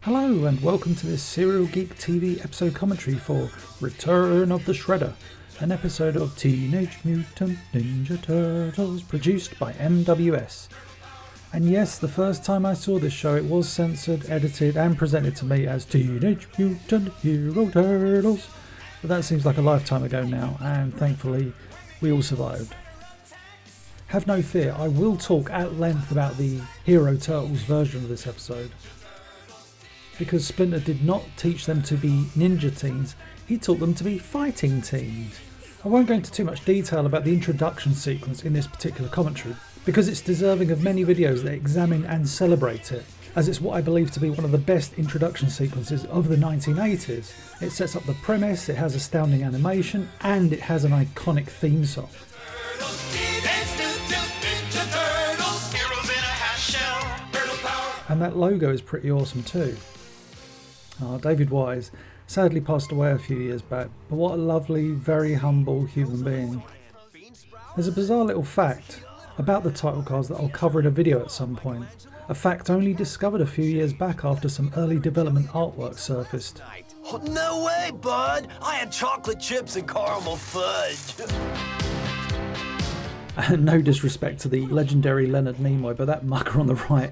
Hello and welcome to this Serial Geek TV episode commentary for Return of the Shredder, an episode of Teenage Mutant Ninja Turtles produced by MWS. And yes, the first time I saw this show it was censored, edited and presented to me as Teenage Mutant Hero Turtles, but that seems like a lifetime ago now, and thankfully we all survived. Have no fear, I will talk at length about the Hero Turtles version of this episode. Because Splinter did not teach them to be ninja teens, he taught them to be fighting teens. I won't go into too much detail about the introduction sequence in this particular commentary, because it's deserving of many videos that examine and celebrate it, as it's what I believe to be one of the best introduction sequences of the 1980s. It sets up the premise, it has astounding animation, and it has an iconic theme song. And that logo is pretty awesome too. David Wise sadly passed away a few years back, but what a lovely, very humble human being. There's a bizarre little fact about the title cards that I'll cover in a video at some point. A fact only discovered a few years back after some early development artwork surfaced. Oh, no way, bud! I had chocolate chips and caramel fudge. And no disrespect to the legendary Leonard Nimoy, but that mucker on the right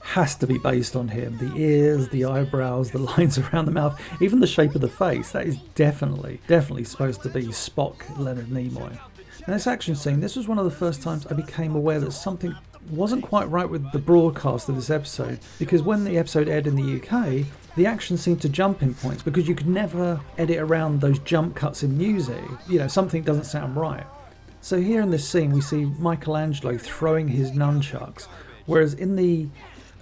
has to be based on him. The ears, the eyebrows, the lines around the mouth, even the shape of the face, that is definitely supposed to be Spock Leonard Nimoy. Now this action scene, this was one of the first times I became aware that something wasn't quite right with the broadcast of this episode, because when the episode aired in the UK, the action seemed to jump in points because you could never edit around those jump cuts in music. You know, something doesn't sound right. So here in this scene we see Michelangelo throwing his nunchucks, whereas in the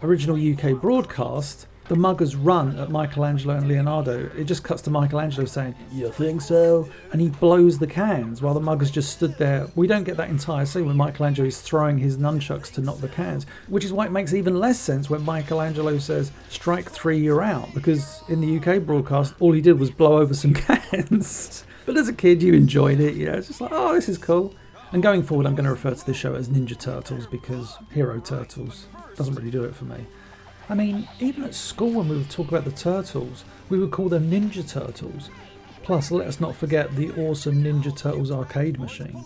original UK broadcast, the muggers run at Michelangelo and Leonardo. It just cuts to Michelangelo saying, "You think so?" And he blows the cans while the muggers just stood there. We don't get that entire scene when Michelangelo is throwing his nunchucks to knock the cans, which is why it makes even less sense when Michelangelo says, "Strike three, you're out," because in the UK broadcast, all he did was blow over some cans. But as a kid, you enjoyed it, you know, it's just like, oh, this is cool. And going forward, I'm going to refer to this show as Ninja Turtles because Hero Turtles doesn't really do it for me. I mean, even at school when we would talk about the Turtles, we would call them Ninja Turtles. Plus, let us not forget the awesome Ninja Turtles arcade machine.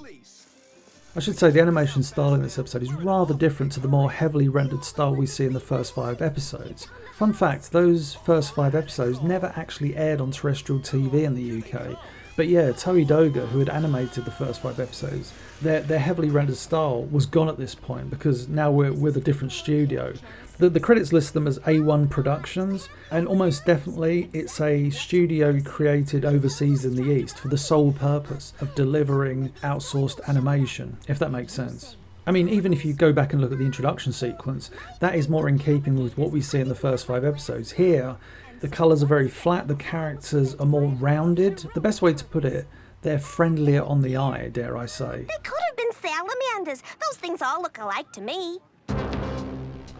I should say the animation style in this episode is rather different to the more heavily rendered style we see in the first 5 episodes. Fun fact, those first 5 episodes never actually aired on terrestrial TV in the UK. But yeah, Toei Doga, who had animated the first 5 episodes, their heavily rendered style was gone at this point because now we're with a different studio. The credits list them as A1 Productions, and almost definitely it's a studio created overseas in the East for the sole purpose of delivering outsourced animation, if that makes sense. I mean, even if you go back and look at the introduction sequence, that is more in keeping with what we see in the first 5 episodes. Here, the colours are very flat, the characters are more rounded. The best way to put it, they're friendlier on the eye, dare I say. They could have been salamanders. Those things all look alike to me.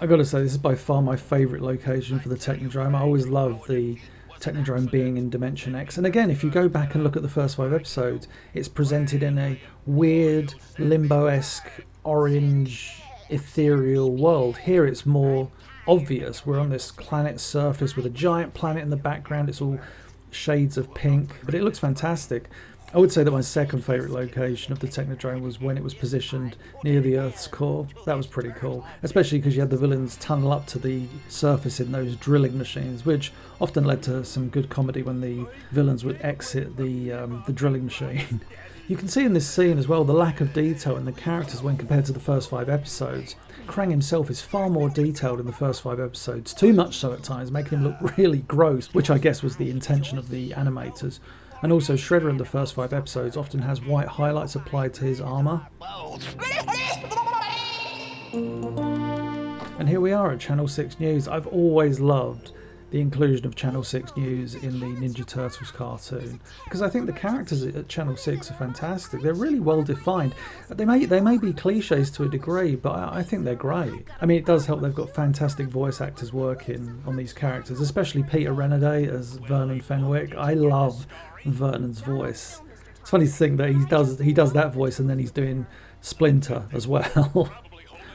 I gotta say, this is by far my favourite location for the Technodrome. I always love the Technodrome being in Dimension X. And again, if you go back and look at the first 5 episodes, it's presented in a weird, limbo-esque, orange, ethereal world. Here it's more obvious. We're on this planet's surface with a giant planet in the background. It's all shades of pink, but it looks fantastic. I would say that my second favourite location of the Technodrome was when it was positioned near the Earth's core. That was pretty cool, especially because you had the villains tunnel up to the surface in those drilling machines, which often led to some good comedy when the villains would exit the drilling machine. You can see in this scene as well the lack of detail in the characters when compared to the first 5 episodes. Krang himself is far more detailed in the first 5 episodes, too much so at times, making him look really gross, which I guess was the intention of the animators. And also Shredder in the first 5 episodes often has white highlights applied to his armour. And here we are at Channel 6 News. I've always loved the inclusion of Channel 6 News in the Ninja Turtles cartoon, because I think the characters at Channel 6 are fantastic. They're really well defined. They may be cliches to a degree, but I think they're great. I mean, it does help they've got fantastic voice actors working on these characters, especially Peter Renaday as Vernon Fenwick. I love Vernon's voice. It's funny to think that he does that voice and then he's doing Splinter as well.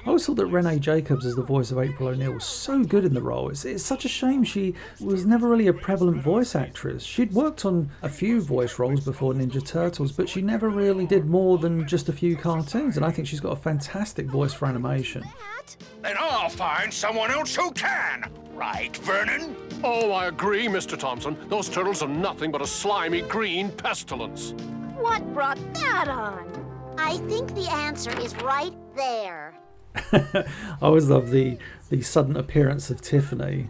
I always thought that Renee Jacobs as the voice of April O'Neil was so good in the role. It's such a shame she was never really a prevalent voice actress. She'd worked on a few voice roles before Ninja Turtles, but she never really did more than just a few cartoons, and I think she's got a fantastic voice for animation. Then I'll find someone else who can. Right, Vernon? Oh, I agree, Mr. Thompson. Those turtles are nothing but a slimy green pestilence. What brought that on? I think the answer is right there. I always love the sudden appearance of Tiffany.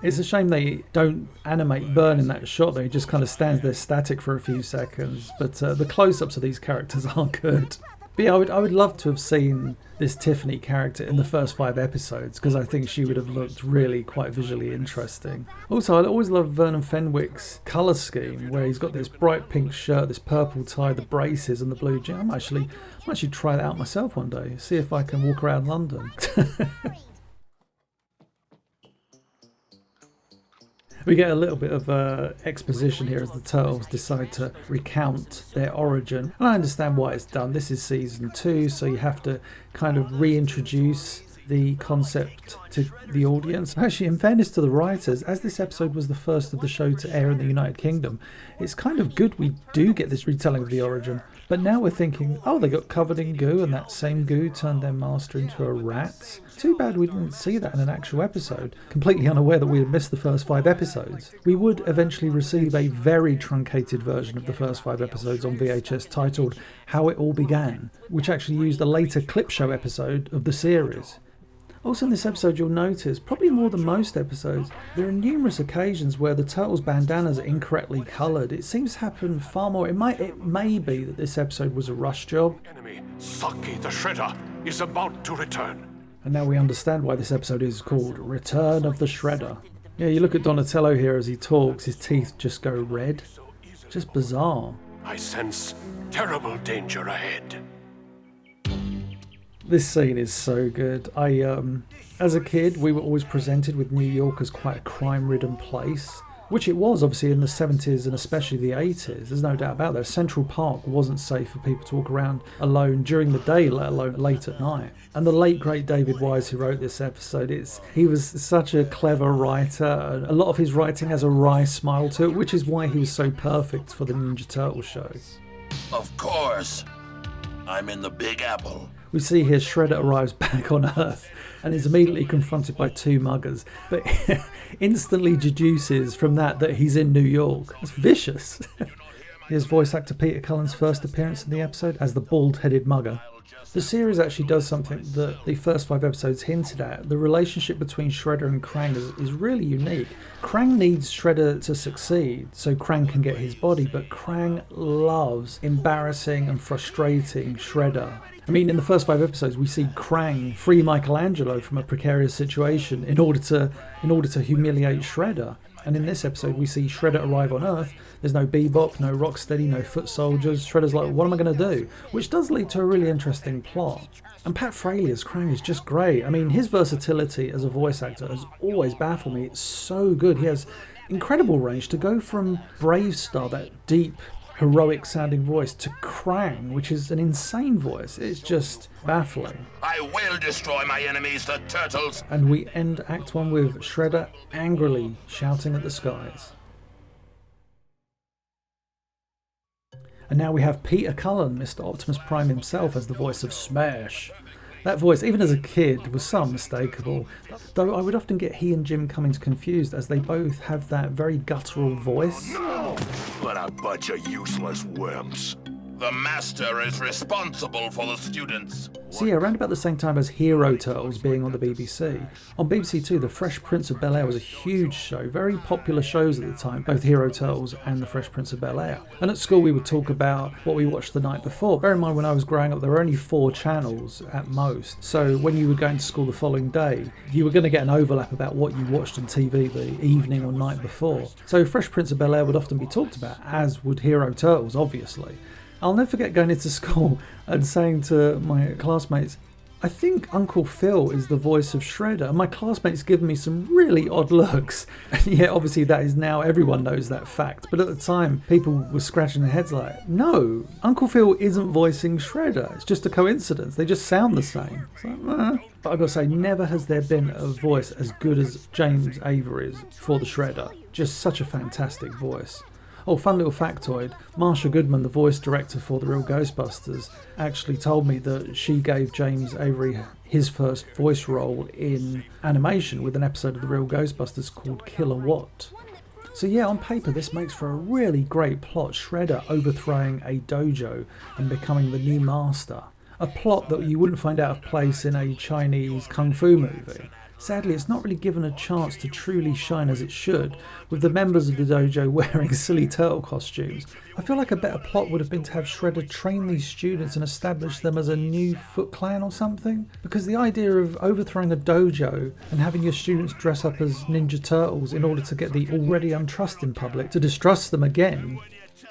It's a shame they don't animate Byrne in that shot, though. He just kind of stands there static for a few seconds. But the close-ups of these characters are good. But yeah, I would love to have seen this Tiffany character in the first 5 episodes, because I think she would have looked really quite visually interesting. Also, I always love Vernon Fenwick's colour scheme, where he's got this bright pink shirt, this purple tie, the braces and the blue jeans. I might actually try that out myself one day, see if I can walk around London. We get a little bit of exposition here as the Turtles decide to recount their origin. And I understand why it's done. This is season 2, so you have to kind of reintroduce the concept to the audience. Actually, in fairness to the writers, as this episode was the first of the show to air in the United Kingdom, it's kind of good we do get this retelling of the origin. But now we're thinking, oh, they got covered in goo and that same goo turned their master into a rat. Too bad we didn't see that in an actual episode. Completely unaware that we had missed the first 5 episodes. We would eventually receive a very truncated version of the first 5 episodes on VHS titled How It All Began, which actually used a later clip show episode of the series. Also in this episode you'll notice, probably more than most episodes, there are numerous occasions where the Turtles' bandanas are incorrectly coloured. It seems to happen far more. It may be that this episode was a rush job. Enemy, Saki the Shredder, is about to return. And now we understand why this episode is called Return of the Shredder. Yeah, you look at Donatello here as he talks, his teeth just go red. Just bizarre. I sense terrible danger ahead. This scene is so good. As a kid, we were always presented with New York as quite a crime-ridden place, which it was obviously in the 70s and especially the 80s. There's no doubt about that. Central Park wasn't safe for people to walk around alone during the day, let alone late at night. And the late great David Wise, who wrote this episode, he was such a clever writer. A lot of his writing has a wry smile to it, which is why he was so perfect for the Ninja Turtles show. Of course. I'm in the Big Apple. We see here Shredder arrives back on Earth and is immediately confronted by 2 muggers, but instantly deduces from that he's in New York. It's vicious. Here's voice actor Peter Cullen's first appearance in the episode as the bald-headed mugger. The series actually does something that the first 5 episodes hinted at. The relationship between Shredder and Krang is really unique. Krang needs Shredder to succeed so Krang can get his body, but Krang loves embarrassing and frustrating Shredder. I mean, in the first 5 episodes, we see Krang free Michelangelo from a precarious situation in order to humiliate Shredder. And in this episode, we see Shredder arrive on Earth. There's no Bebop, no Rocksteady, no foot soldiers. Shredder's like, what am I going to do? Which does lead to a really interesting plot. And Pat Fraley as Krang is just great. I mean, his versatility as a voice actor has always baffled me. It's so good. He has incredible range to go from Brave Star, that deep, heroic sounding voice, to Krang, which is an insane voice. It's just baffling. I will destroy my enemies, the Turtles. And we end Act 1 with Shredder angrily shouting at the skies. And now we have Peter Cullen, Mr. Optimus Prime himself, as the voice of Smash. That voice, even as a kid, was so unmistakable, though I would often get he and Jim Cummings confused as they both have that very guttural voice. No! What a bunch of useless wimps. The master is responsible for the students. So yeah, around about the same time as Hero Turtles being on the BBC, on BBC Two, The Fresh Prince of Bel-Air was a huge show, very popular shows at the time, both Hero Turtles and The Fresh Prince of Bel-Air. And at school we would talk about what we watched the night before. Bear in mind, when I was growing up, there were only 4 channels at most, so when you were going to school the following day, you were going to get an overlap about what you watched on TV the evening or night before. So Fresh Prince of Bel-Air would often be talked about, as would Hero Turtles, obviously. I'll never forget going into school and saying to my classmates, I think Uncle Phil is the voice of Shredder, and my classmates give me some really odd looks. And yeah, obviously that is now, everyone knows that fact, but at the time people were scratching their heads like, no, Uncle Phil isn't voicing Shredder, it's just a coincidence, they just sound the same. It's like, But I've got to say, never has there been a voice as good as James Avery's for the Shredder. Just such a fantastic voice. Oh, fun little factoid, Marsha Goodman, the voice director for The Real Ghostbusters, actually told me that she gave James Avery his first voice role in animation with an episode of The Real Ghostbusters called Killer What. So yeah, on paper this makes for a really great plot, Shredder overthrowing a dojo and becoming the new master. A plot that you wouldn't find out of place in a Chinese kung fu movie. Sadly, it's not really given a chance to truly shine as it should, with the members of the dojo wearing silly turtle costumes. I feel like a better plot would have been to have Shredder train these students and establish them as a new Foot Clan or something. Because the idea of overthrowing a dojo and having your students dress up as Ninja Turtles in order to get the already untrusting public to distrust them again,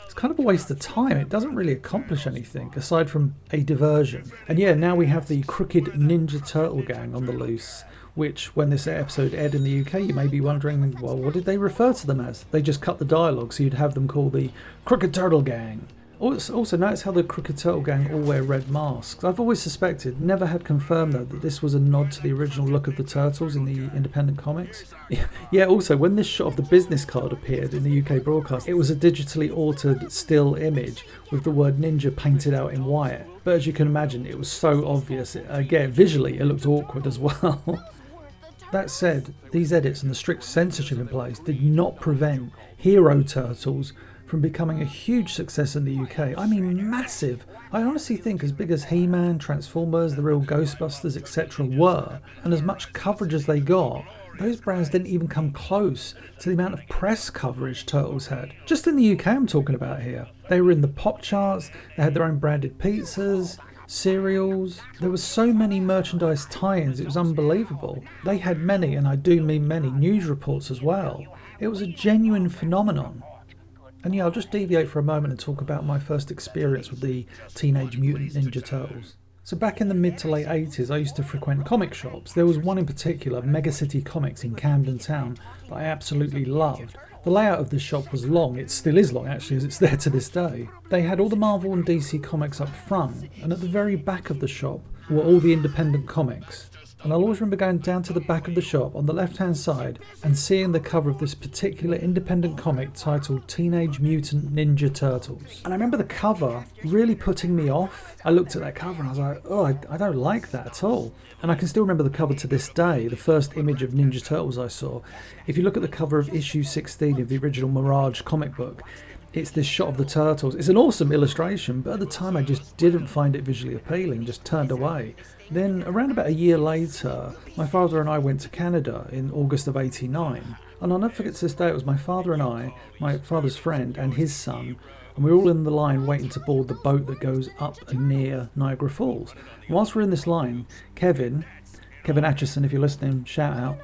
it's kind of a waste of time. It doesn't really accomplish anything aside from a diversion. And yeah, now we have the crooked Ninja Turtle gang on the loose, which, when this episode aired in the UK, you may be wondering, well, what did they refer to them as? They just cut the dialogue, so you'd have them call the Crooked Turtle Gang. Also, notice how the Crooked Turtle Gang all wear red masks. I've always suspected, never had confirmed though, that this was a nod to the original look of the Turtles in the independent comics. Yeah, also, when this shot of the business card appeared in the UK broadcast, it was a digitally altered still image with the word ninja painted out in white. But as you can imagine, it was so obvious. Again, visually, it looked awkward as well. That said, these edits and the strict censorship in place did not prevent Hero Turtles from becoming a huge success in the UK. I mean, massive. I honestly think as big as He-Man, Transformers, The Real Ghostbusters, etc. were, and as much coverage as they got, those brands didn't even come close to the amount of press coverage Turtles had. Just in the UK I'm talking about here. They were in the pop charts, they had their own branded pizzas, cereals. There were so many merchandise tie-ins, it was unbelievable. They had many, and I do mean many, news reports as well. It was a genuine phenomenon. And yeah, I'll just deviate for a moment and talk about my first experience with the Teenage Mutant Ninja Turtles. So back in the mid to late 80s, I used to frequent comic shops. There was one in particular, Mega City Comics in Camden Town, that I absolutely loved. The layout of this shop was long, it still is long actually, as it's there to this day. They had all the Marvel and DC comics up front, and at the very back of the shop were all the independent comics. And I'll always remember going down to the back of the shop on the left hand side and seeing the cover of this particular independent comic titled Teenage Mutant Ninja Turtles. And I remember the cover really putting me off. I looked at that cover and I was like, oh, I don't like that at all. And I can still remember the cover to this day, the first image of Ninja Turtles I saw. If you look at the cover of issue 16 of the original Mirage comic book, it's this shot of the Turtles. It's an awesome illustration, but at the time I just didn't find it visually appealing, just turned away. Then, around about a year later, my father and I went to Canada in August of '89. And I'll never forget to this day, it was my father and I, my father's friend and his son, and we were all in the line waiting to board the boat that goes up and near Niagara Falls. And whilst we're in this line, Kevin Atchison, if you're listening, shout out,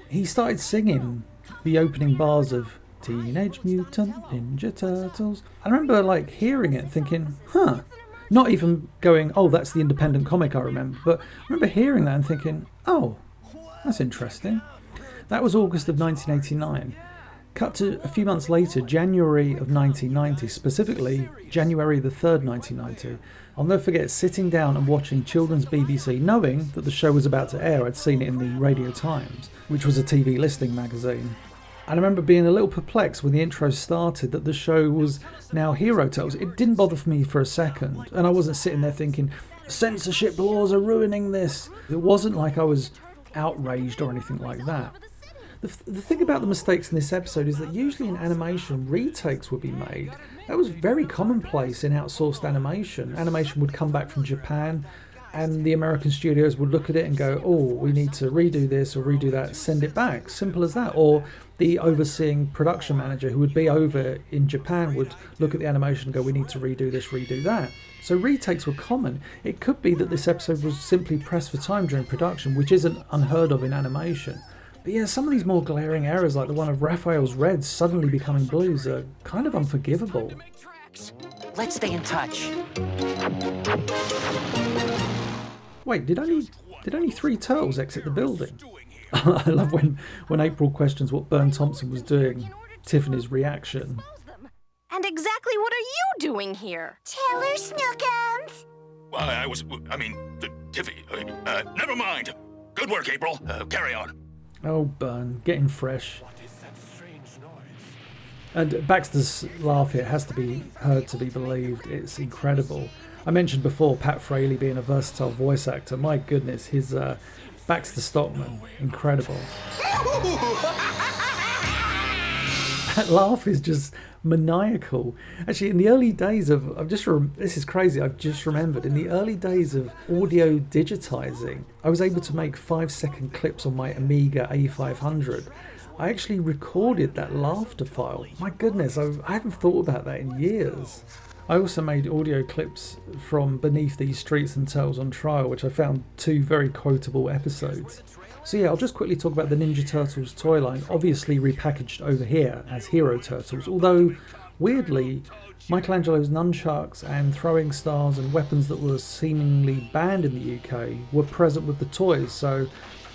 he started singing the opening bars of Teenage Mutant Ninja Turtles. I remember hearing it thinking, not even going, oh, that's the independent comic I remember, but I remember hearing that and thinking, oh, that's interesting. That was August of 1989. Cut to a few months later, January of 1990, specifically January the 3rd, 1990. I'll never forget sitting down and watching children's BBC, knowing that the show was about to air. I'd seen it in the Radio Times, which was a TV listing magazine. And I remember being a little perplexed when the intro started that the show was now Hero Turtles. It didn't bother me for a second, and I wasn't sitting there thinking, censorship laws are ruining this. It wasn't like I was outraged or anything like that. The thing about the mistakes in this episode is that usually in animation, retakes would be made. That was very commonplace in outsourced animation. Animation would come back from Japan, and the American studios would look at it and go, oh, we need to redo this or redo that, send it back. Simple as that. Or the overseeing production manager who would be over in Japan would look at the animation and go, we need to redo this, redo that. So retakes were common. It could be that this episode was simply pressed for time during production, which isn't unheard of in animation. But yeah, some of these more glaring errors, like the one of Raphael's reds suddenly becoming blues, are kind of unforgivable. Let's stay in touch. Wait, did only Did only 3 turtles exit the building? I love when April questions what Bern Thompson was doing. Tiffany's reaction. And exactly what are you doing here? Tell her, Snookums. Tiffy, never mind. Good work, April. Carry on. Oh, Bern, getting fresh. And Baxter's laugh here has to be heard to be believed. It's incredible. I mentioned before Pat Fraley being a versatile voice actor. My goodness, his Baxter Stockman, incredible. That laugh is just maniacal. Actually, in the early days of, this is crazy, I've just remembered, in the early days of audio digitizing, I was able to make 5-second clips on my Amiga A500. I actually recorded that laughter file. My goodness, I haven't thought about that in years. I also made audio clips from Beneath These Streets and Tales on Trial, which I found 2 very quotable episodes. So yeah, I'll just quickly talk about the Ninja Turtles toy line, obviously repackaged over here as Hero Turtles, although weirdly Michelangelo's nunchucks and throwing stars and weapons that were seemingly banned in the UK were present with the toys, so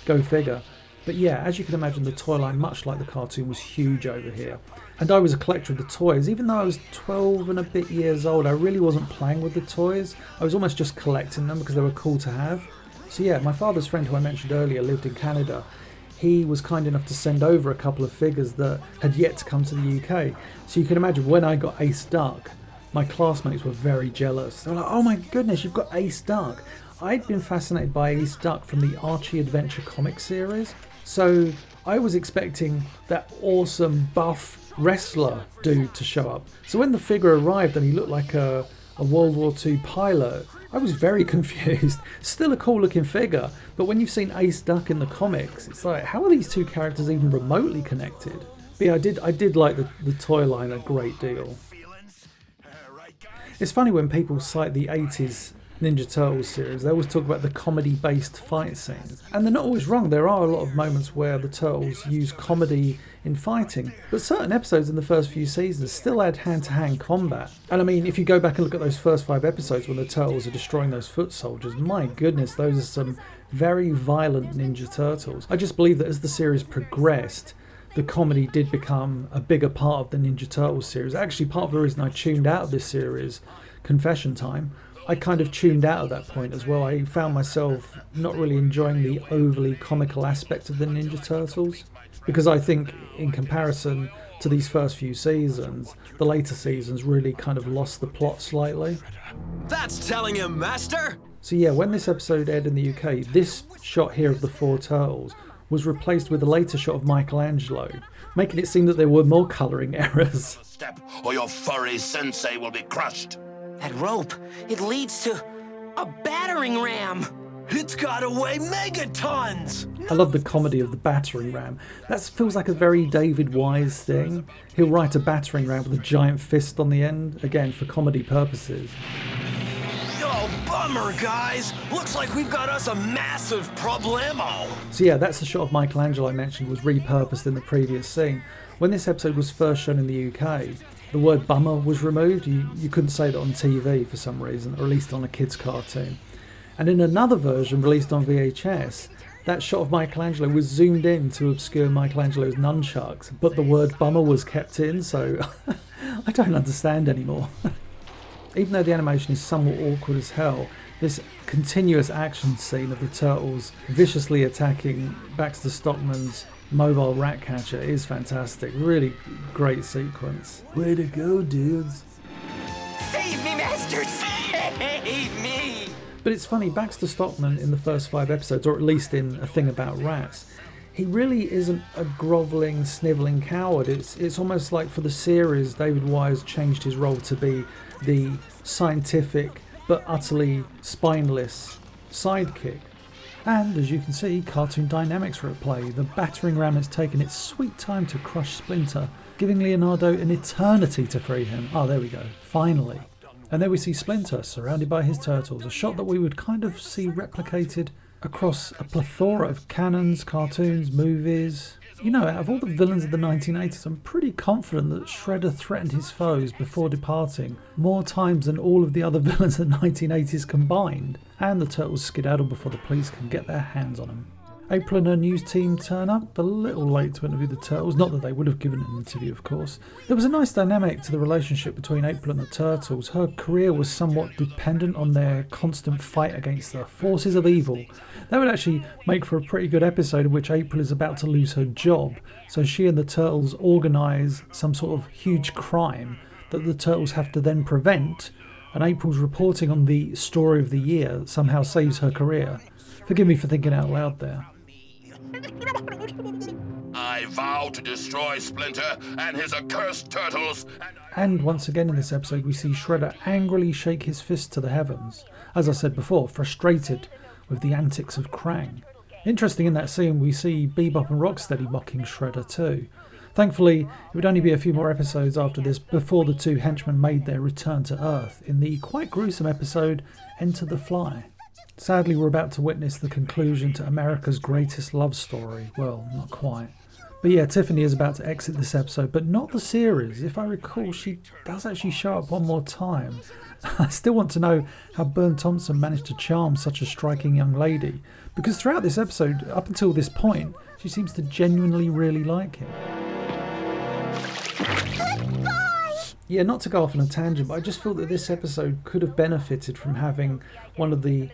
go figure. But yeah, as you can imagine, the toy line, much like the cartoon, was huge over here. And I was a collector of the toys. Even though I was 12 and a bit years old, I really wasn't playing with the toys. I was almost just collecting them because they were cool to have. So yeah, my father's friend, who I mentioned earlier, lived in Canada. He was kind enough to send over a couple of figures that had yet to come to the UK. So you can imagine when I got Ace Duck, my classmates were very jealous. They were like, oh my goodness, you've got Ace Duck. I'd been fascinated by Ace Duck from the Archie Adventure comic series. So I was expecting that awesome buff wrestler dude to show up. So when the figure arrived and he looked like a World War II pilot, I was very confused. Still a cool looking figure, but when you've seen Ace Duck in the comics, it's like, how are these 2 characters even remotely connected? But yeah, I did like the toy line a great deal. It's funny when people cite the 80s Ninja Turtles series, they always talk about the comedy-based fight scenes. And they're not always wrong, there are a lot of moments where the Turtles use comedy in fighting, but certain episodes in the first few seasons still had hand-to-hand combat. And I mean, if you go back and look at those first 5 episodes when the Turtles are destroying those foot soldiers, my goodness, those are some very violent Ninja Turtles. I just believe that as the series progressed, the comedy did become a bigger part of the Ninja Turtles series. Actually, part of the reason I tuned out of this series, confession time, I kind of tuned out at that point as well. I found myself not really enjoying the overly comical aspect of the Ninja Turtles, because I think in comparison to these first few seasons, the later seasons really kind of lost the plot slightly. That's telling him, Master! So yeah, when this episode aired in the UK, this shot here of the 4 turtles was replaced with a later shot of Michelangelo, making it seem that there were more colouring errors. Step, or your furry sensei will be crushed. That rope, it leads to a battering ram. It's gotta weigh megatons! I love the comedy of the battering ram. That feels like a very David Wise thing. He'll write a battering ram with a giant fist on the end, again for comedy purposes. Oh, bummer, guys! Looks like we've got us a massive problemo! So yeah, that's the shot of Michelangelo I mentioned was repurposed in the previous scene. When this episode was first shown in the UK, the word bummer was removed. You couldn't say it on TV for some reason, or at least on a kid's cartoon. And in another version released on VHS, that shot of Michelangelo was zoomed in to obscure Michelangelo's nunchucks, but the word bummer was kept in, so I don't understand anymore. Even though the animation is somewhat awkward as hell, this continuous action scene of the Turtles viciously attacking Baxter Stockman's mobile rat catcher is fantastic. Really great sequence. Way to go, dudes. Save me, Master! Save me! But it's funny, Baxter Stockman in the first 5 episodes, or at least in A Thing About Rats, he really isn't a grovelling, snivelling coward. It's almost like for the series, David Wise changed his role to be the scientific but utterly spineless sidekick. And as you can see, cartoon dynamics are at play. The battering ram has taken its sweet time to crush Splinter, giving Leonardo an eternity to free him. Oh, there we go, finally. And there we see Splinter surrounded by his turtles, a shot that we would kind of see replicated across a plethora of canons, cartoons, movies. You know, out of all the villains of the 1980s, I'm pretty confident that Shredder threatened his foes before departing more times than all of the other villains of the 1980s combined, and the Turtles skedaddle before the police can get their hands on him. April and her news team turn up a little late to interview the Turtles, not that they would have given an interview, of course. There was a nice dynamic to the relationship between April and the Turtles. Her career was somewhat dependent on their constant fight against the forces of evil. That would actually make for a pretty good episode in which April is about to lose her job, so she and the Turtles organise some sort of huge crime that the Turtles have to then prevent, and April's reporting on the story of the year somehow saves her career. Forgive me for thinking out loud there. I vow to destroy Splinter and his accursed turtles. And once again in this episode we see Shredder angrily shake his fist to the heavens. As I said before, frustrated with the antics of Krang. Interesting, in that scene we see Bebop and Rocksteady mocking Shredder too. Thankfully, it would only be a few more episodes after this before the two henchmen made their return to Earth in the quite gruesome episode Enter the Fly. Sadly, we're about to witness the conclusion to America's greatest love story. Well, not quite. But yeah, Tiffany is about to exit this episode, but not the series. If I recall, she does actually show up one more time. I still want to know how Bern Thompson managed to charm such a striking young lady, because throughout this episode, up until this point, she seems to genuinely really like him. Yeah, not to go off on a tangent, but I just feel that this episode could have benefited from having one of the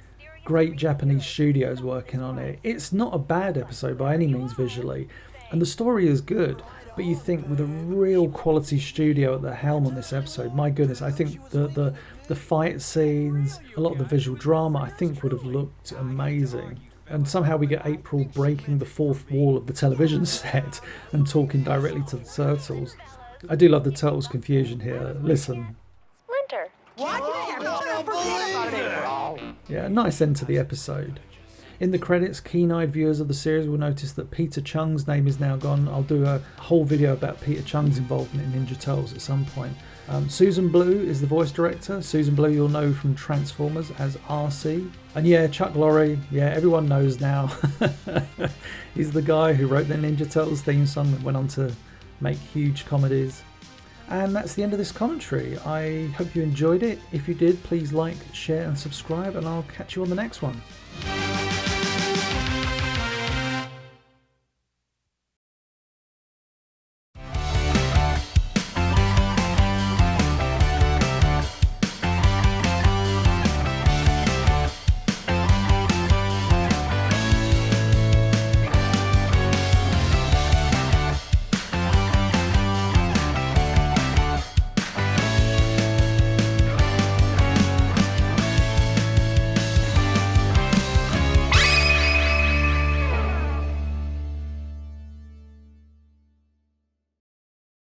great Japanese studios working on it. It's not a bad episode by any means visually, and the story is good, but you think with a real quality studio at the helm on this episode, my goodness, I think the fight scenes, a lot of the visual drama, I think would have looked amazing. And somehow we get April breaking the fourth wall of the television set and talking directly to the Turtles. I do love the Turtles' confusion here. Listen. Splinter. Yeah, a nice end to the episode. In the credits, keen-eyed viewers of the series will notice that Peter Chung's name is now gone. I'll do a whole video about Peter Chung's involvement in Ninja Turtles at some point. Susan Blue is the voice director. Susan Blue you'll know from Transformers as RC. And yeah, Chuck Lorre, yeah, everyone knows now. He's the guy who wrote the Ninja Turtles theme song and went on to make huge comedies. And that's the end of this commentary. I hope you enjoyed it. If you did, please like, share and subscribe, and I'll catch you on the next one.